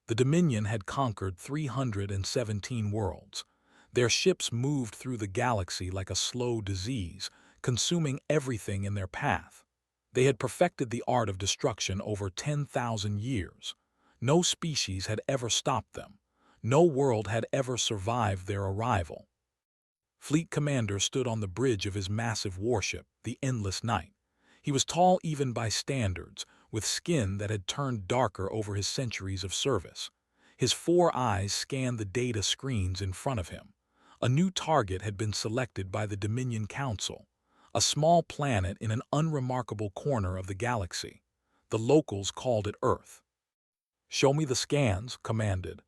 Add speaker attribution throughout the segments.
Speaker 1: The Dominion had conquered 317 worlds. Their ships moved through the galaxy like a slow disease, consuming everything in their path. They had perfected the art of destruction over 10,000 years. No species had ever stopped them. No world had ever survived their arrival. Fleet Commander stood on the bridge of his massive warship, the Endless Night. He was tall even by standards, with skin that had turned darker over his centuries of service. His 4 eyes scanned the data screens in front of him. A new target had been selected by the Dominion Council, a small planet in an unremarkable corner of the galaxy. The locals called it Earth. "Show me the scans," commanded.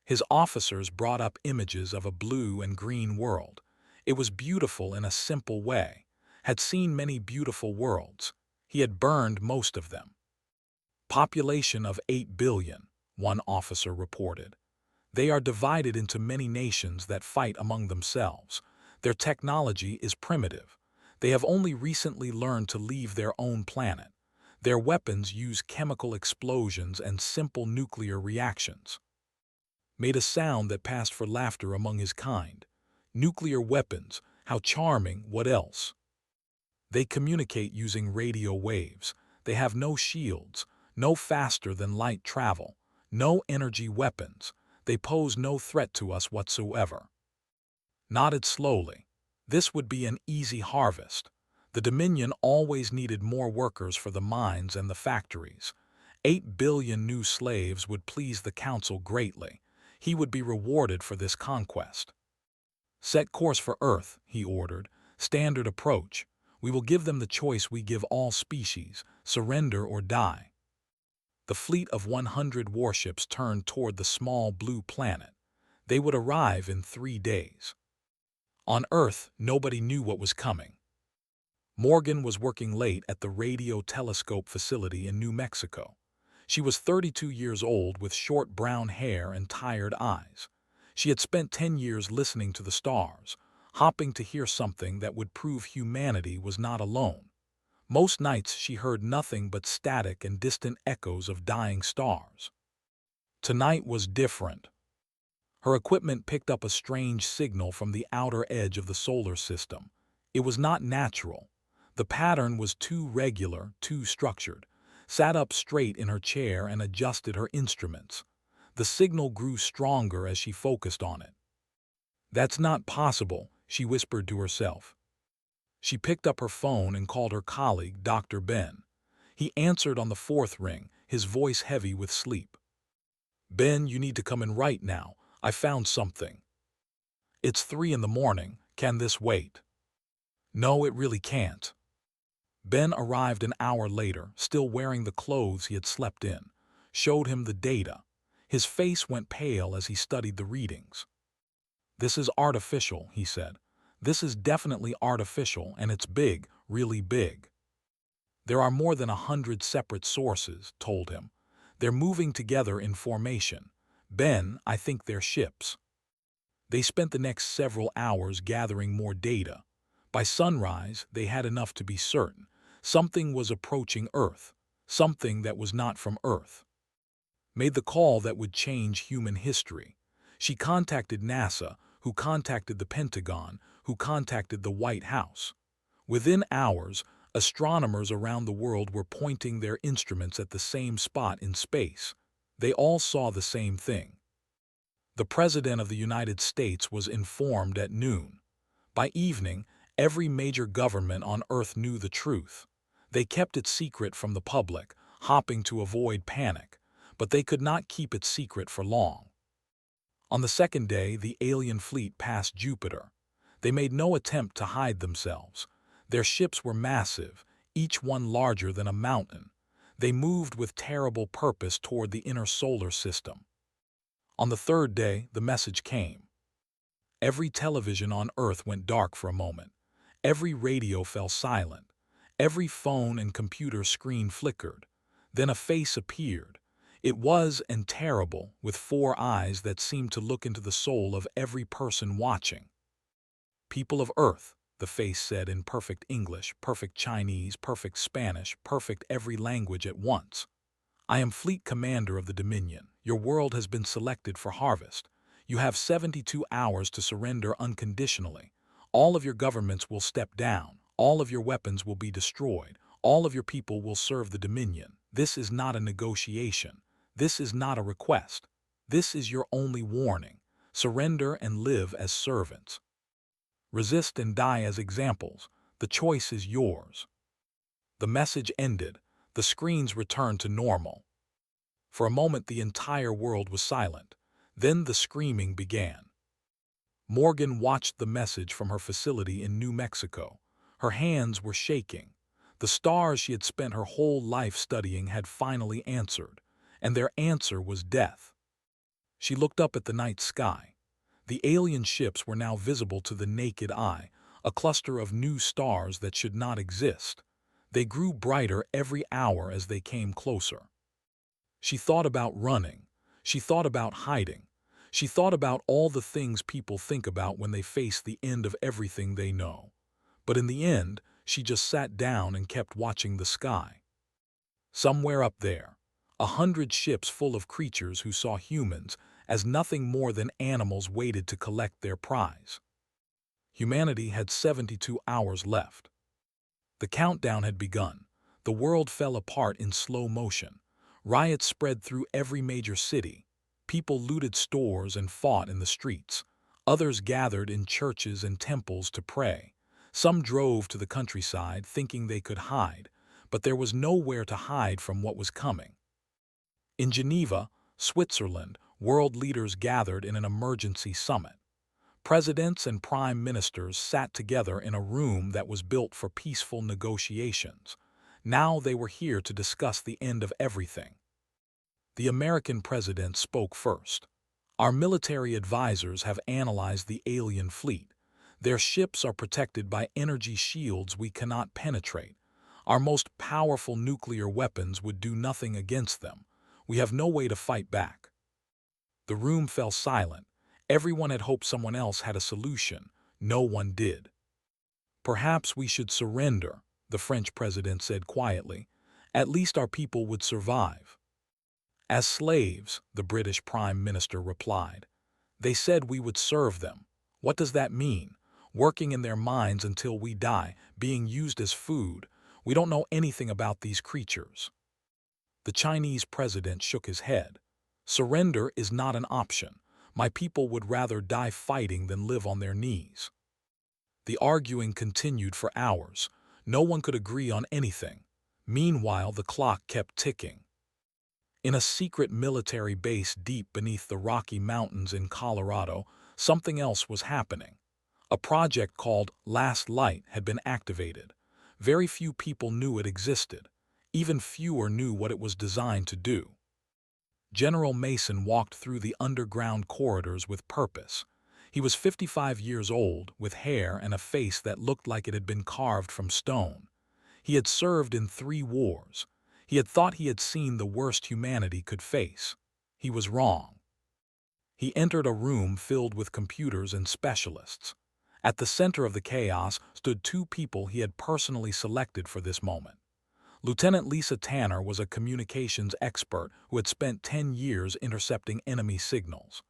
Speaker 1: His officers brought up images of a blue and green world. It was beautiful in a simple way. Had seen many beautiful worlds. He had burned most of them. "Population of 8 billion, one officer reported. "They are divided into many nations that fight among themselves. Their technology is primitive. They have only recently learned to leave their own planet. Their weapons use chemical explosions and simple nuclear reactions." Made a sound that passed for laughter among his kind. "Nuclear weapons, how charming, what else?" "They communicate using radio waves. They have no shields, no faster-than-light travel, no energy weapons. They pose no threat to us whatsoever." Nodded slowly. This would be an easy harvest. The Dominion always needed more workers for the mines and the factories. 8 billion new slaves would please the Council greatly. He would be rewarded for this conquest. "Set course for Earth," he ordered. "Standard approach. We will give them the choice we give all species, surrender or die." The fleet of 100 warships turned toward the small blue planet. They would arrive in 3 days. On Earth, nobody knew what was coming. Morgan was working late at the radio telescope facility in New Mexico. She was 32 years old with short brown hair and tired eyes. She had spent 10 years listening to the stars, hoping to hear something that would prove humanity was not alone. Most nights she heard nothing but static and distant echoes of dying stars. Tonight was different. Her equipment picked up a strange signal from the outer edge of the solar system. It was not natural. The pattern was too regular, too structured. Sat up straight in her chair and adjusted her instruments. The signal grew stronger as she focused on it. "That's not possible," she whispered to herself. She picked up her phone and called her colleague, Dr. Ben. He answered on the 4th ring, his voice heavy with sleep. "Ben, you need to come in right now. I found something." "It's 3 in the morning. Can this wait?" "No, it really can't." Ben arrived an hour later, still wearing the clothes he had slept in. Showed him the data. His face went pale as he studied the readings. "This is artificial," he said. "This is definitely artificial, and it's big, really big." "There are more than 100 separate sources," told him. "They're moving together in formation. Ben, I think they're ships." They spent the next several hours gathering more data. By sunrise, they had enough to be certain. Something was approaching Earth, something that was not from Earth. Made the call that would change human history. She contacted NASA, who contacted the Pentagon, who contacted the White House. Within hours, astronomers around the world were pointing their instruments at the same spot in space. They all saw the same thing. The President of the United States was informed at noon. By evening, every major government on Earth knew the truth. They kept it secret from the public, hoping to avoid panic, but they could not keep it secret for long. On the 2nd day, the alien fleet passed Jupiter. They made no attempt to hide themselves. Their ships were massive, each one larger than a mountain. They moved with terrible purpose toward the inner solar system. On the 3rd day, the message came. Every television on Earth went dark for a moment. Every radio fell silent. Every phone and computer screen flickered. Then a face appeared. It was, and terrible, with 4 eyes that seemed to look into the soul of every person watching. "People of Earth," the face said in perfect English, perfect Chinese, perfect Spanish, perfect every language at once. "I am Fleet Commander of the Dominion, Your world has been selected for harvest. You have 72 hours to surrender unconditionally. All of your governments will step down. All of your weapons will be destroyed. All of your people will serve the Dominion. This is not a negotiation. This is not a request. This is your only warning. Surrender and live as servants. Resist and die as examples. The choice is yours. The message ended. The screens returned to normal. For a moment, the entire world was silent. Then the screaming began. Morgan watched the message from her facility in New Mexico. Her hands were shaking. The stars she had spent her whole life studying had finally answered, and their answer was death. She looked up at the night sky. The alien ships were now visible to the naked eye, a cluster of new stars that should not exist. They grew brighter every hour as they came closer. She thought about running. She thought about hiding. She thought about all the things people think about when they face the end of everything they know. But in the end, she just sat down and kept watching the sky. Somewhere up there, 100 ships full of creatures who saw humans as nothing more than animals waited to collect their prize. Humanity had 72 hours left. The countdown had begun. The world fell apart in slow motion. Riots spread through every major city. People looted stores and fought in the streets. Others gathered in churches and temples to pray. Some drove to the countryside thinking they could hide, but there was nowhere to hide from what was coming. In Geneva, Switzerland, world leaders gathered in an emergency summit. Presidents and prime ministers sat together in a room that was built for peaceful negotiations. Now they were here to discuss the end of everything. The American president spoke first. Our military advisors have analyzed the alien fleet. Their ships are protected by energy shields we cannot penetrate. Our most powerful nuclear weapons would do nothing against them. We have no way to fight back. The room fell silent. Everyone had hoped someone else had a solution. No one did. Perhaps we should surrender, the French president said quietly. At least our people would survive. As slaves, the British Prime Minister replied. They said we would serve them. What does that mean? Working in their mines until we die, being used as food. We don't know anything about these creatures. The Chinese president shook his head. Surrender is not an option. My people would rather die fighting than live on their knees. The arguing continued for hours. No one could agree on anything. Meanwhile, the clock kept ticking. In a secret military base deep beneath the Rocky Mountains in Colorado, something else was happening. A project called Last Light had been activated. Very few people knew it existed. Even fewer knew what it was designed to do. General Mason walked through the underground corridors with purpose. He was 55 years old, with hair and a face that looked like it had been carved from stone. He had served in 3 wars. He had thought he had seen the worst humanity could face. He was wrong. He entered a room filled with computers and specialists. At the center of the chaos stood 2 people he had personally selected for this moment. Lieutenant Lisa Tanner was a communications expert who had spent 10 years intercepting enemy signals.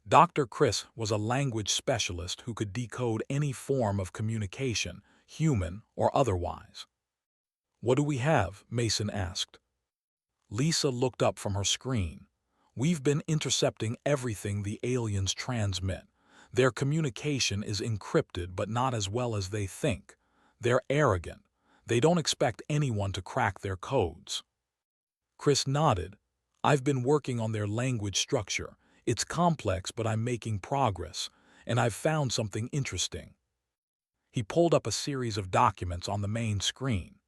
Speaker 1: Dr. Chris was a language specialist who could decode any form of communication, human or otherwise. "What do we have?" Mason asked. Lisa looked up from her screen. "We've been intercepting everything the aliens transmit. Their communication is encrypted, but not as well as they think. They're arrogant. They don't expect anyone to crack their codes." Chris nodded. "I've been working on their language structure. It's complex, but I'm making progress, and I've found something interesting." He pulled up a series of documents on the main screen.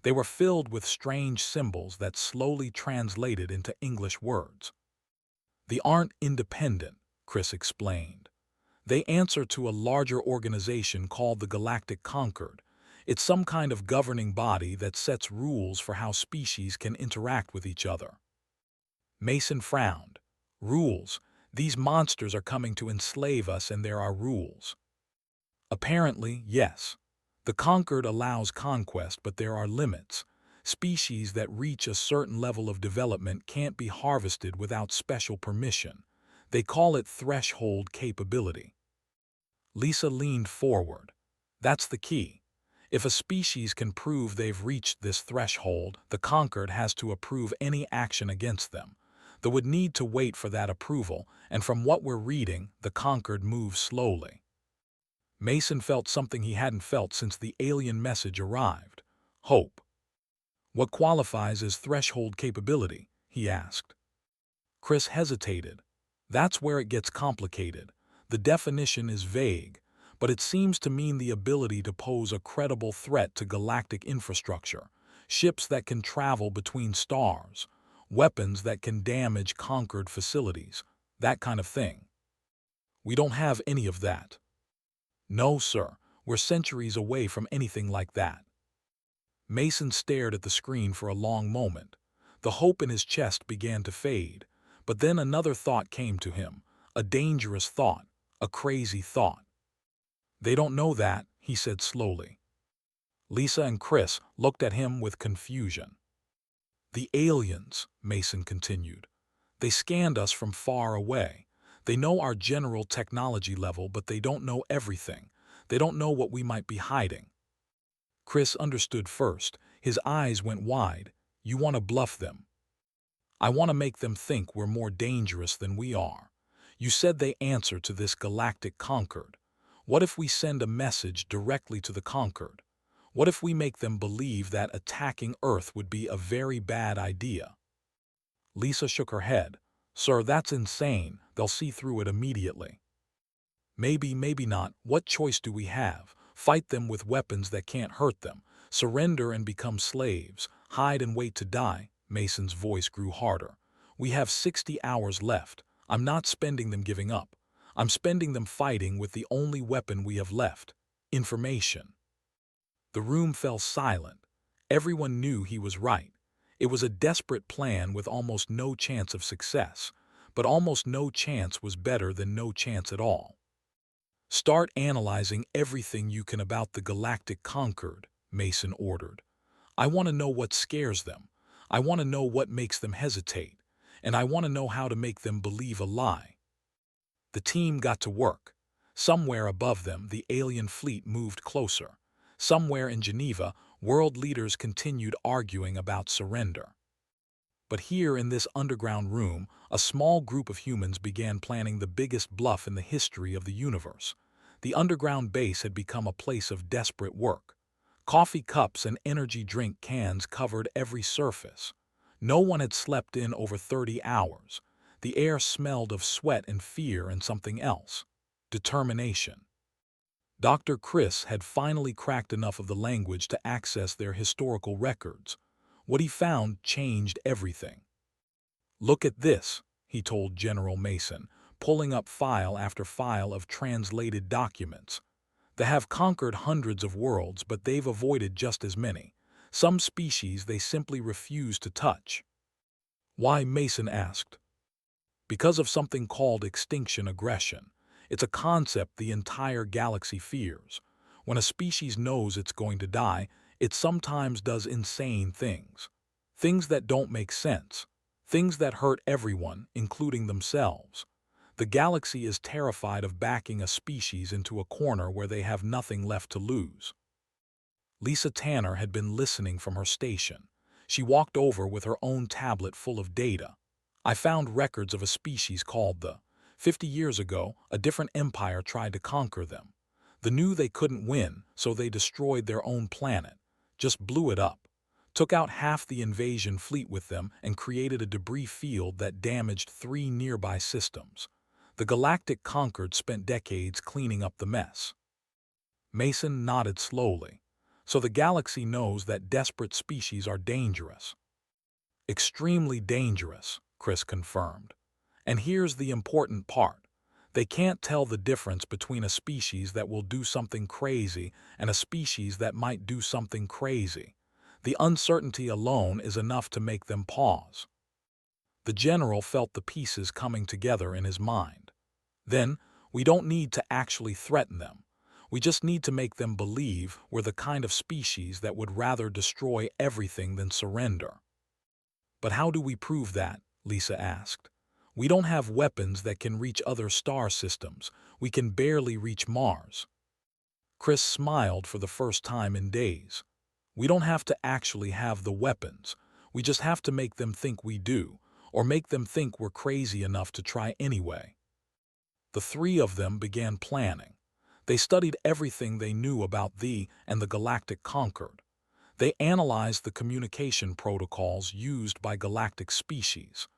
Speaker 1: They were filled with strange symbols that slowly translated into English words. "They aren't independent," Chris explained. "They answer to a larger organization called the Galactic Concord. It's some kind of governing body that sets rules for how species can interact with each other." Mason frowned. "Rules? These monsters are coming to enslave us, and there are rules." "Apparently, yes. The Concord allows conquest, but there are limits. Species that reach a certain level of development can't be harvested without special permission. They call it threshold capability. Lisa leaned forward. That's the key. If a species can prove they've reached this threshold, the conquered has to approve any action against them. They would need to wait for that approval, and from what we're reading, the conquered move slowly. Mason felt something he hadn't felt since the alien message arrived. Hope. What qualifies as threshold capability? He asked. Chris hesitated. That's where it gets complicated. The definition is vague, but it seems to mean the ability to pose a credible threat to galactic infrastructure, ships that can travel between stars, weapons that can damage conquered facilities, that kind of thing. We don't have any of that. No, sir, we're centuries away from anything like that. Mason stared at the screen for a long moment. The hope in his chest began to fade, but then another thought came to him, a dangerous thought, a crazy thought. They don't know that, he said slowly. Lisa and Chris looked at him with confusion. The aliens, Mason continued. They scanned us from far away. They know our general technology level, but they don't know everything. They don't know what we might be hiding. Chris understood first. His eyes went wide. You want to bluff them. I want to make them think we're more dangerous than we are. You said they answer to this galactic conquered. What if we send a message directly to the conquered? What if we make them believe that attacking Earth would be a very bad idea? Lisa shook her head. Sir, that's insane. They'll see through it immediately. Maybe, maybe not. What choice do we have? Fight them with weapons that can't hurt them. Surrender and become slaves. Hide and wait to die. Mason's voice grew harder. We have 60 hours left. I'm not spending them giving up. I'm spending them fighting with the only weapon we have left. Information. The room fell silent. Everyone knew he was right. It was a desperate plan with almost no chance of success, but almost no chance was better than no chance at all. Start analyzing everything you can about the galactic conquered, Mason ordered. I want to know what scares them. I want to know what makes them hesitate. And I want to know how to make them believe a lie. The team got to work. Somewhere above them, the alien fleet moved closer. Somewhere in Geneva, world leaders continued arguing about surrender. But here in this underground room, a small group of humans began planning the biggest bluff in the history of the universe. The underground base had become a place of desperate work. Coffee cups and energy drink cans covered every surface. No one had slept in over 30 hours. The air smelled of sweat and fear and something else. Determination. Dr. Chris had finally cracked enough of the language to access their historical records. What he found changed everything. Look at this, he told General Mason, pulling up file after file of translated documents. They have conquered hundreds of worlds, but they've avoided just as many. Some species they simply refuse to touch. Why? Mason asked. Because of something called extinction aggression. It's a concept the entire galaxy fears. When a species knows it's going to die, it sometimes does insane things. Things that don't make sense. Things that hurt everyone, including themselves. The galaxy is terrified of backing a species into a corner where they have nothing left to lose. Lisa Tanner had been listening from her station. She walked over with her own tablet full of data. I found records of a species called the 50 years ago, a different empire tried to conquer them. They knew they couldn't win, so they destroyed their own planet, just blew it up, took out half the invasion fleet with them and created a debris field that damaged 3 nearby systems. The Galactic Conquered spent decades cleaning up the mess. Mason nodded slowly. So the galaxy knows that desperate species are dangerous. Extremely dangerous, Chris confirmed. And here's the important part. They can't tell the difference between a species that will do something crazy and a species that might do something crazy. The uncertainty alone is enough to make them pause. The general felt the pieces coming together in his mind. Then, we don't need to actually threaten them. We just need to make them believe we're the kind of species that would rather destroy everything than surrender." "But how do we prove that?" Lisa asked. "We don't have weapons that can reach other star systems. We can barely reach Mars." Chris smiled for the first time in days. "We don't have to actually have the weapons. We just have to make them think we do, or make them think we're crazy enough to try anyway." The three of them began planning. They studied everything they knew about the Galactic Concord. They analyzed the communication protocols used by galactic species.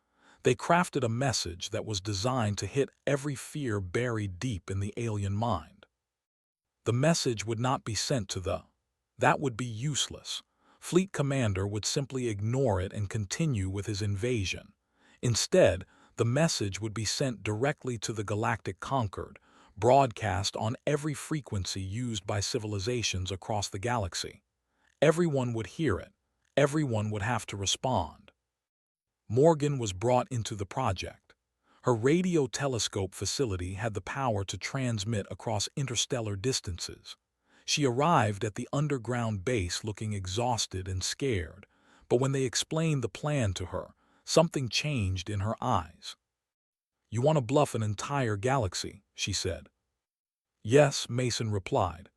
Speaker 1: They crafted a message that was designed to hit every fear buried deep in the alien mind. The message would not be sent to that would be useless. Fleet Commander would simply ignore it and continue with his invasion. Instead, the message would be sent directly to the Galactic Concord, broadcast on every frequency used by civilizations across the galaxy. Everyone would hear it. Everyone would have to respond. Morgan was brought into the project. Her radio telescope facility had the power to transmit across interstellar distances. She arrived at the underground base looking exhausted and scared, but when they explained the plan to her, something changed in her eyes. "You want to bluff an entire galaxy," she said. "Yes," Mason replied.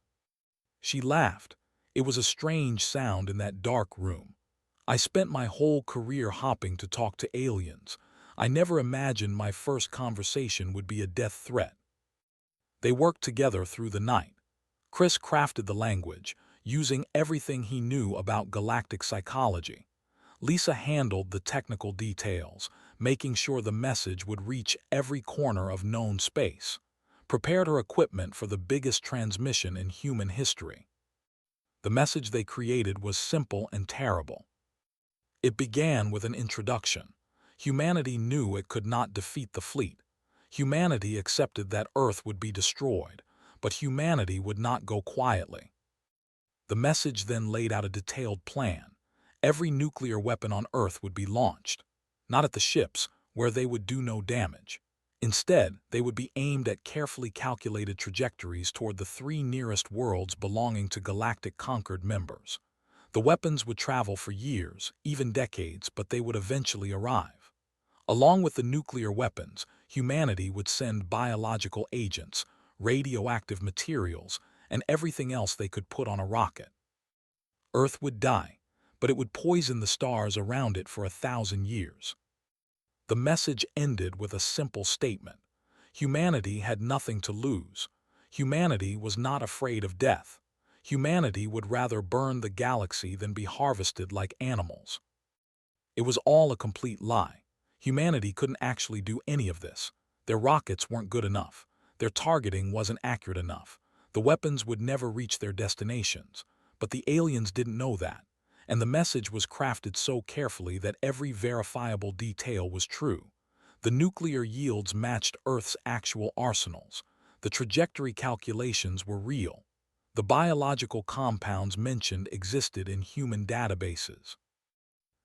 Speaker 1: She laughed. It was a strange sound in that dark room. "I spent my whole career hopping to talk to aliens. I never imagined my first conversation would be a death threat." They worked together through the night. Chris crafted the language, using everything he knew about galactic psychology. Lisa handled the technical details, making sure the message would reach every corner of known space, prepared her equipment for the biggest transmission in human history. The message they created was simple and terrible. It began with an introduction. Humanity knew it could not defeat the fleet. Humanity accepted that Earth would be destroyed, but humanity would not go quietly. The message then laid out a detailed plan. Every nuclear weapon on Earth would be launched, not at the ships, where they would do no damage. Instead, they would be aimed at carefully calculated trajectories toward the three nearest worlds belonging to Galactic Concord members. The weapons would travel for years, even decades, but they would eventually arrive. Along with the nuclear weapons, humanity would send biological agents, radioactive materials, and everything else they could put on a rocket. Earth would die, but it would poison the stars around it for 1,000 years. The message ended with a simple statement. Humanity had nothing to lose. Humanity was not afraid of death. Humanity would rather burn the galaxy than be harvested like animals. It was all a complete lie. Humanity couldn't actually do any of this. Their rockets weren't good enough. Their targeting wasn't accurate enough. The weapons would never reach their destinations. But the aliens didn't know that, and the message was crafted so carefully that every verifiable detail was true. The nuclear yields matched Earth's actual arsenals. The trajectory calculations were real. The biological compounds mentioned existed in human databases.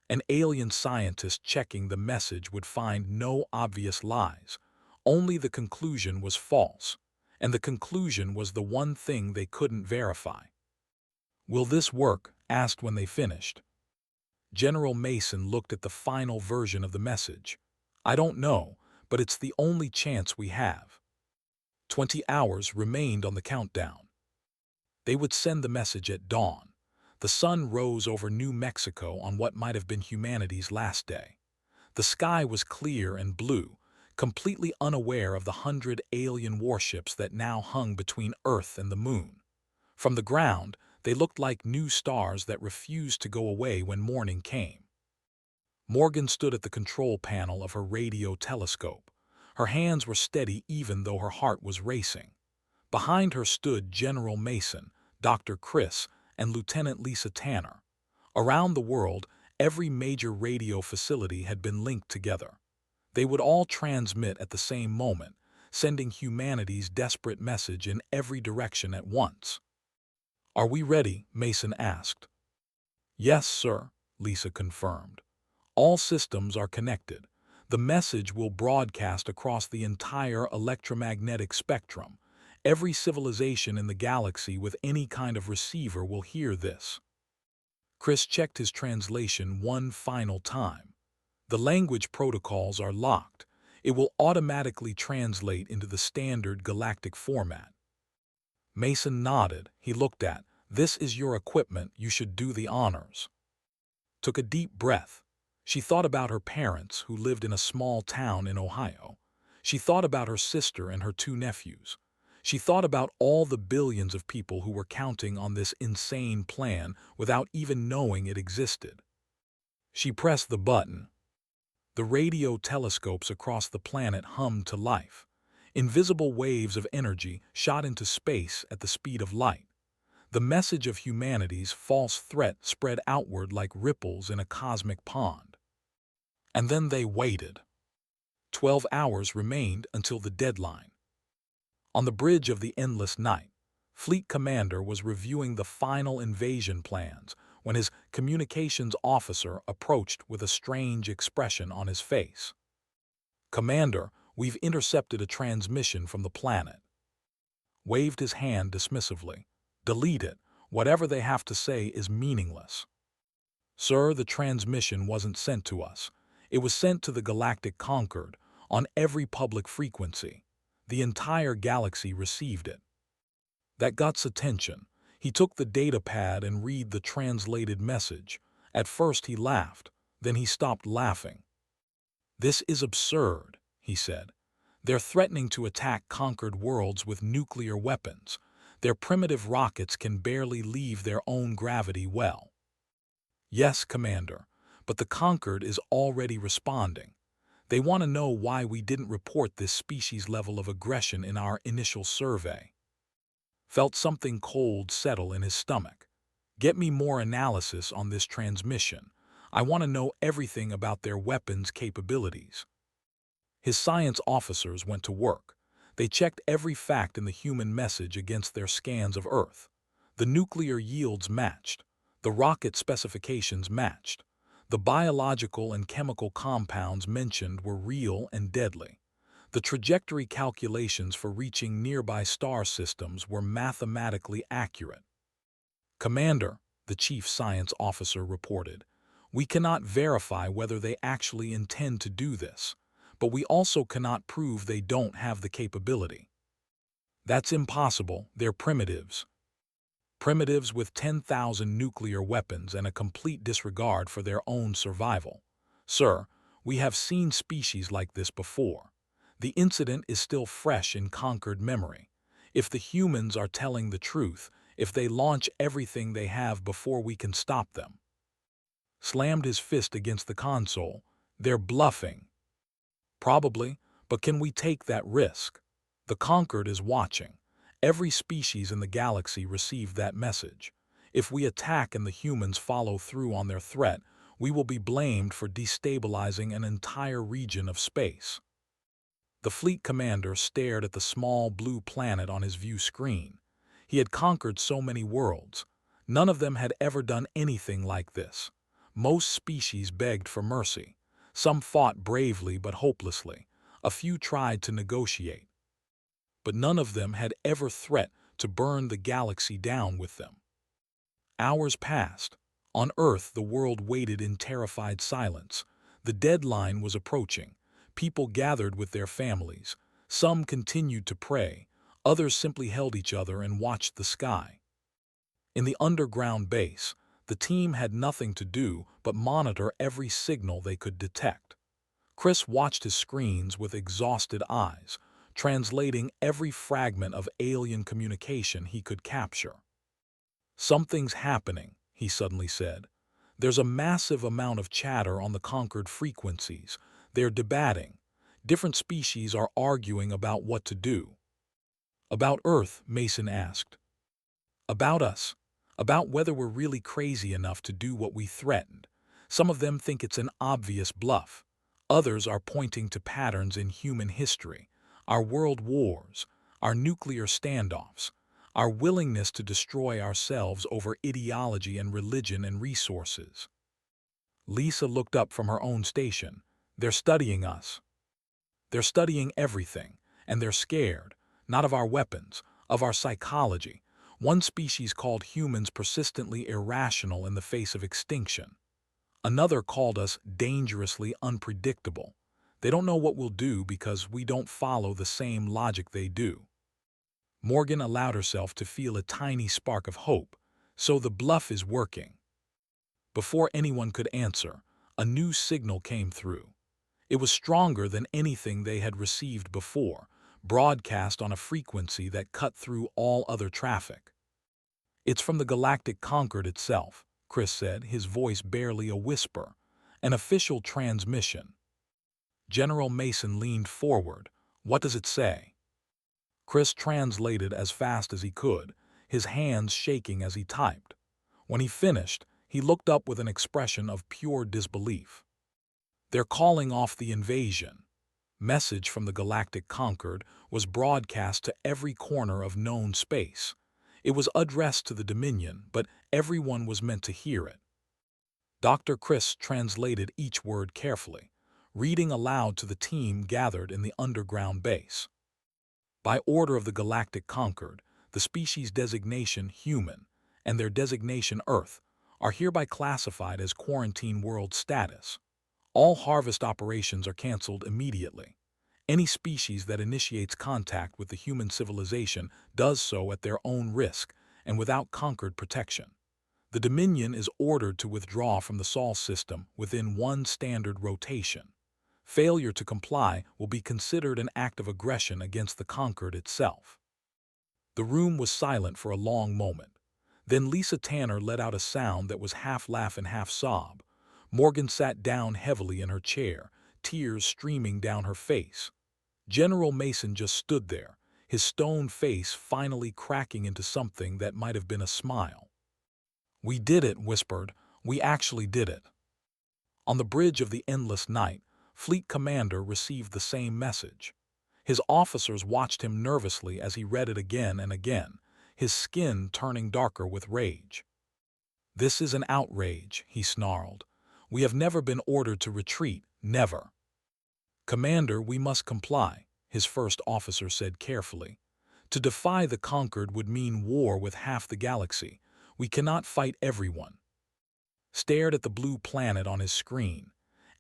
Speaker 1: An alien scientist checking the message would find no obvious lies. Only the conclusion was false, and the conclusion was the one thing they couldn't verify. "Will this work?" asked when they finished. General Mason looked at the final version of the message. "I don't know, but it's the only chance we have." 20 hours remained on the countdown. They would send the message at dawn. The sun rose over New Mexico on what might have been humanity's last day. The sky was clear and blue, completely unaware of the 100 alien warships that now hung between Earth and the moon. From the ground, they looked like new stars that refused to go away when morning came. Morgan stood at the control panel of her radio telescope. Her hands were steady even though her heart was racing. Behind her stood General Mason, Dr. Chris, and Lieutenant Lisa Tanner. Around the world, every major radio facility had been linked together. They would all transmit at the same moment, sending humanity's desperate message in every direction at once. "Are we ready?" Mason asked. "Yes, sir," Lisa confirmed. "All systems are connected. The message will broadcast across the entire electromagnetic spectrum. Every civilization in the galaxy with any kind of receiver will hear this." Chris checked his translation one final time. "The language protocols are locked. It will automatically translate into the standard galactic format." Mason nodded. He looked at, "This is your equipment. You should do the honors." Took a deep breath. She thought about her parents, who lived in a small town in Ohio. She thought about her sister and her two nephews. She thought about all the billions of people who were counting on this insane plan without even knowing it existed. She pressed the button. The radio telescopes across the planet hummed to life. Invisible waves of energy shot into space at the speed of light. The message of humanity's false threat spread outward like ripples in a cosmic pond. And then they waited. 12 hours remained until the deadline. On the bridge of the endless night, Fleet Commander was reviewing the final invasion plans when his communications officer approached with a strange expression on his face. "Commander, we've intercepted a transmission from the planet." Waved his hand dismissively. "Delete it. Whatever they have to say is meaningless." "Sir, the transmission wasn't sent to us. It was sent to the Galactic Concord, on every public frequency. The entire galaxy received it." That got's attention. He took the data pad and read the translated message. At first he laughed, then he stopped laughing. "This is absurd," he said. "They're threatening to attack conquered worlds with nuclear weapons. Their primitive rockets can barely leave their own gravity well." "Yes, Commander, but the conquered is already responding. They want to know why we didn't report this species level of aggression in our initial survey." Felt something cold settle in his stomach. "Get me more analysis on this transmission. I want to know everything about their weapons capabilities." His science officers went to work. They checked every fact in the human message against their scans of Earth. The nuclear yields matched. The rocket specifications matched. The biological and chemical compounds mentioned were real and deadly. The trajectory calculations for reaching nearby star systems were mathematically accurate. "Commander," the chief science officer reported, "we cannot verify whether they actually intend to do this, but we also cannot prove they don't have the capability." "That's impossible. They're primitives." "Primitives with 10,000 nuclear weapons and a complete disregard for their own survival. Sir, we have seen species like this before. The incident is still fresh in conquered memory. If the humans are telling the truth, if they launch everything they have before we can stop them." Slammed his fist against the console. "They're bluffing." "Probably, but can we take that risk? The conquered is watching. Every species in the galaxy received that message. If we attack and the humans follow through on their threat, we will be blamed for destabilizing an entire region of space." The fleet commander stared at the small blue planet on his view screen. He had conquered so many worlds. None of them had ever done anything like this. Most species begged for mercy. Some fought bravely but hopelessly. A few tried to negotiate. But none of them had ever threatened to burn the galaxy down with them. Hours passed. On Earth, the world waited in terrified silence. The deadline was approaching. People gathered with their families. Some continued to pray. Others simply held each other and watched the sky. In the underground base, the team had nothing to do but monitor every signal they could detect. Chris watched his screens with exhausted eyes, translating every fragment of alien communication he could capture. "Something's happening," he suddenly said. "There's a massive amount of chatter on the conquered frequencies. They're debating. Different species are arguing about what to do." "About Earth?" Mason asked. "About us. About whether we're really crazy enough to do what we threatened. Some of them think it's an obvious bluff. Others are pointing to patterns in human history, our world wars, our nuclear standoffs, our willingness to destroy ourselves over ideology and religion and resources." Lisa looked up from her own station. "They're studying us. They're studying everything, and they're scared, not of our weapons, of our psychology. One species called humans persistently irrational in the face of extinction. Another called us dangerously unpredictable. They don't know what we'll do because we don't follow the same logic they do. Morgan allowed herself to feel a tiny spark of hope. So the bluff is working. Before anyone could answer, a new signal came through. It was stronger than anything they had received before, broadcast on a frequency that cut through all other traffic. "It's from the Galactic Concord itself," Chris said, his voice barely a whisper. "An official transmission." General Mason leaned forward. "What does it say?" Chris translated as fast as he could, his hands shaking as he typed. When he finished, he looked up with an expression of pure disbelief. "They're calling off the invasion." Message from the Galactic Concord was broadcast to every corner of known space. It was addressed to the Dominion, but everyone was meant to hear it. Dr. Chris translated each word carefully, reading aloud to the team gathered in the underground base. "By order of the Galactic Concord, the species designation Human and their designation Earth are hereby classified as quarantine world status. All harvest operations are canceled immediately. Any species that initiates contact with the human civilization does so at their own risk and without Concord protection. The Dominion is ordered to withdraw from the Sol system within one standard rotation. Failure to comply will be considered an act of aggression against the Concord itself." The room was silent for a long moment. Then Lisa Tanner let out a sound that was half laugh and half sob. Morgan sat down heavily in her chair, tears streaming down her face. General Mason just stood there, his stone face finally cracking into something that might have been a smile. "We did it," whispered. "We actually did it." On the bridge of the endless night, Fleet Commander received the same message. His officers watched him nervously as he read it again and again, his skin turning darker with rage. "This is an outrage," he snarled. "We have never been ordered to retreat, never." "Commander, we must comply," his first officer said carefully. "To defy the Conquered would mean war with half the galaxy. We cannot fight everyone." Stared at the blue planet on his screen.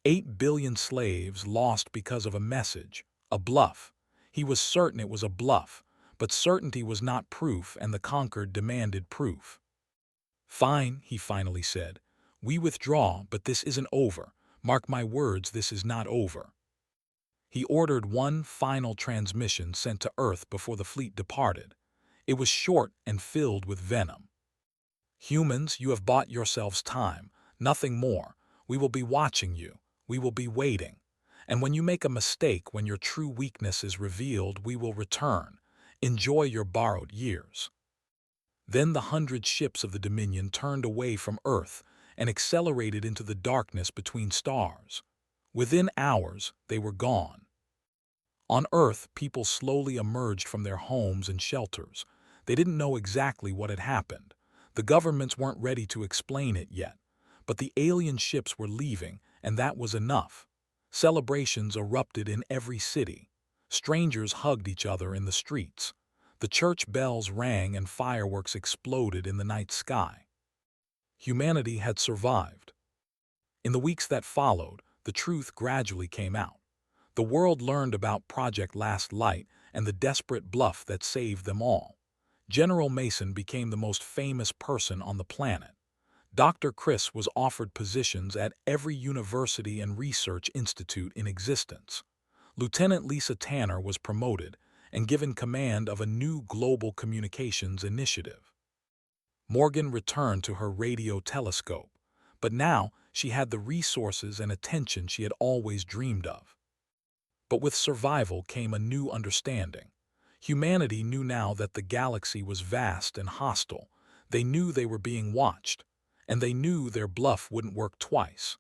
Speaker 1: 8 billion slaves lost because of a message, a bluff. He was certain it was a bluff, but certainty was not proof, and the Conquered demanded proof. "Fine," he finally said. "We withdraw, but this isn't over. Mark my words, this is not over." He ordered one final transmission sent to Earth before the fleet departed. It was short and filled with venom. "Humans, you have bought yourselves time, nothing more. We will be watching you. We will be waiting. And when you make a mistake, when your true weakness is revealed, we will return. Enjoy your borrowed years." Then the 100 ships of the Dominion turned away from Earth and accelerated into the darkness between stars. Within hours, they were gone. On Earth, people slowly emerged from their homes and shelters. They didn't know exactly what had happened. The governments weren't ready to explain it yet. But the alien ships were leaving, and that was enough. Celebrations erupted in every city. Strangers hugged each other in the streets. The church bells rang and fireworks exploded in the night sky. Humanity had survived. In the weeks that followed, the truth gradually came out. The world learned about Project Last Light and the desperate bluff that saved them all. General Mason became the most famous person on the planet. Dr. Chris was offered positions at every university and research institute in existence. Lieutenant Lisa Tanner was promoted and given command of a new global communications initiative. Morgan returned to her radio telescope, but now she had the resources and attention she had always dreamed of. But with survival came a new understanding. Humanity knew now that the galaxy was vast and hostile. They knew they were being watched, and they knew their bluff wouldn't work twice.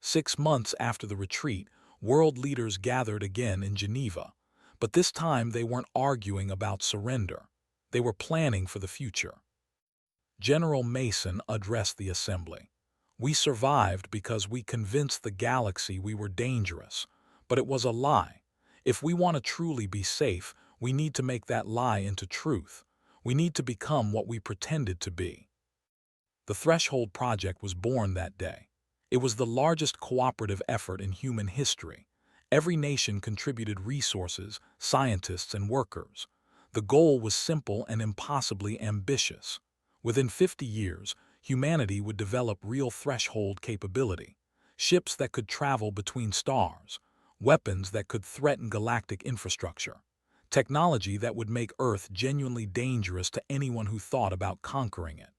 Speaker 1: 6 months after the retreat, world leaders gathered again in Geneva. But this time they weren't arguing about surrender. They were planning for the future. General Mason addressed the assembly. "We survived because we convinced the galaxy we were dangerous. But it was a lie. If we want to truly be safe, We need to make that lie into truth. We need to become what we pretended to be. The Threshold Project was born that day. It was the largest cooperative effort in human history. Every nation contributed resources, scientists, and workers. The goal was simple and impossibly ambitious. Within 50 years, humanity would develop real threshold capability, ships that could travel between stars, weapons that could threaten galactic infrastructure, technology that would make Earth genuinely dangerous to anyone who thought about conquering it.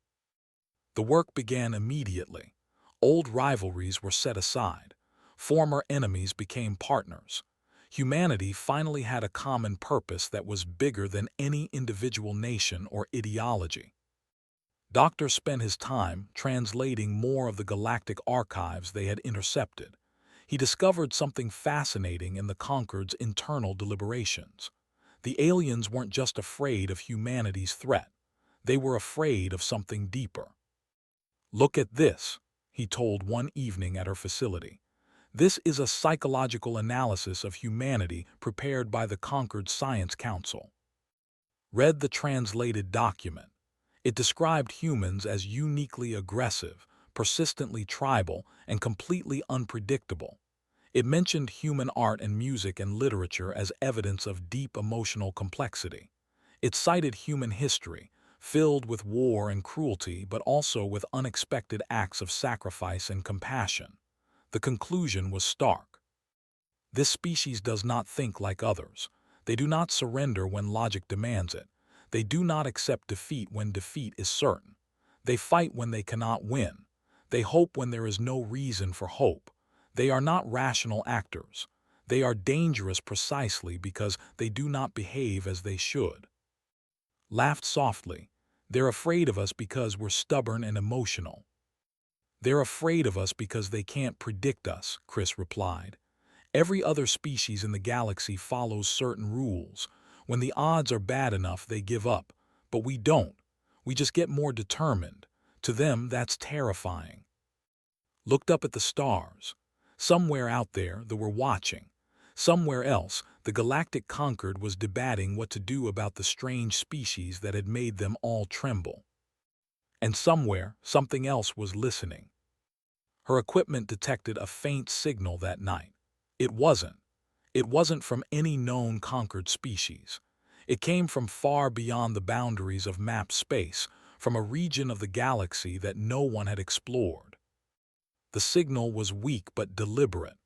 Speaker 1: The work began immediately. Old rivalries were set aside. Former enemies became partners. Humanity finally had a common purpose that was bigger than any individual nation or ideology. Doctor spent his time translating more of the galactic archives they had intercepted. He discovered something fascinating in the Concord's internal deliberations. The aliens weren't just afraid of humanity's threat. They were afraid of something deeper. "Look at this," he told one evening at her facility. "This is a psychological analysis of humanity prepared by the Concord Science Council." Read the translated document. It described humans as uniquely aggressive, persistently tribal, and completely unpredictable. It mentioned human art and music and literature as evidence of deep emotional complexity. It cited human history, filled with war and cruelty, but also with unexpected acts of sacrifice and compassion. The conclusion was stark. This species does not think like others. They do not surrender when logic demands it. They do not accept defeat when defeat is certain. They fight when they cannot win. They hope when there is no reason for hope. They are not rational actors. They are dangerous precisely because they do not behave as they should. Laughed softly. "They're afraid of us because we're stubborn and emotional." "They're afraid of us because they can't predict us," Chris replied. "Every other species in the galaxy follows certain rules. When the odds are bad enough, they give up. But we don't. We just get more determined. To them, that's terrifying." Looked up at the stars. Somewhere out there, they were watching. Somewhere else, the Galactic Concord was debating what to do about the strange species that had made them all tremble. And somewhere, something else was listening. Her equipment detected a faint signal that night. It wasn't. It wasn't from any known conquered species. It came from far beyond the boundaries of mapped space, from a region of the galaxy that no one had explored. The signal was weak but deliberate,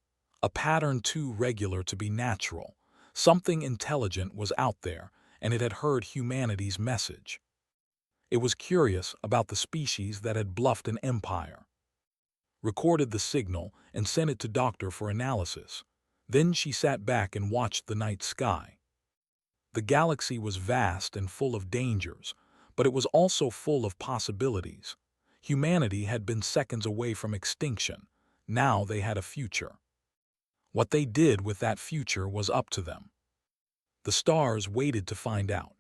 Speaker 1: a pattern too regular to be natural. Something intelligent was out there, and it had heard humanity's message. It was curious about the species that had bluffed an empire. Recorded the signal and sent it to Doctor for analysis. Then she sat back and watched the night sky. The galaxy was vast and full of dangers, but it was also full of possibilities. Humanity had been seconds away from extinction. Now they had a future. What they did with that future was up to them. The stars waited to find out.